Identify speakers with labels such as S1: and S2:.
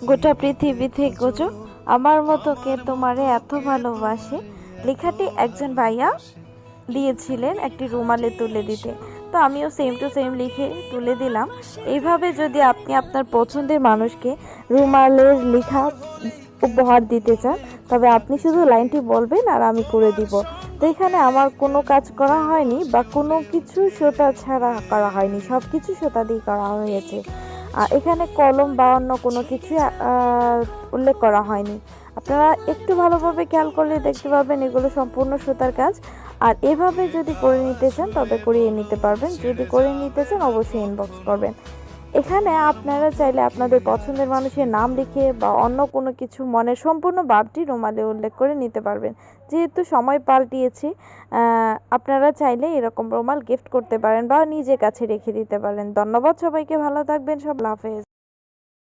S1: গোটা পৃথিবী থেকেছো আমার মতো কে তোমারে এত ভালোবাসে। লেখাটি একজন ভাইয়া দিয়েছিলেন একটি রুমালে তুলে দিতে। তো আমিও সেম টু সেম লিখে তুলে দিলাম। এইভাবে যদি আপনি আপনার পছন্দের মানুষকে রুমালের লেখা উপহার দিতে চান, তবে আপনি শুধু লাইনটি বলবেন আর আমি করে দিব। তো এখানে আমার কোনো কাজ করা হয়নি বা কোনো কিছু সুতা ছাড়া করা হয়নি, সব কিছু সুতা দিয়ে করা হয়েছে। আর এখানে কলম বা অন্য কোনো কিছু উল্লেখ করা হয়নি। আপনারা একটু ভালোভাবে খেয়াল করলে দেখতে পাবেন এগুলো সম্পূর্ণ সুতার কাজ। আর এভাবে যদি করে নিতে চান তবে করিয়ে নিতে পারবেন, যদি করে নিতে চান অবশ্যই ইনবক্স করবেন। এখানে আপনারা চাইলে আপনাদের পছন্দের মানুষের নাম লিখে বা অন্য কোনো কিছু মনের সম্পূর্ণ ভাবটি রুমালে উল্লেখ করে নিতে পারবেন। যেহেতু সময় পাল্টিয়েছে, আপনারা চাইলে এরকম রুমাল গিফট করতে পারেন বা নিজের কাছে রেখে দিতে পারেন। ধন্যবাদ সবাইকে, ভালো থাকবেন, সব হাফেজ।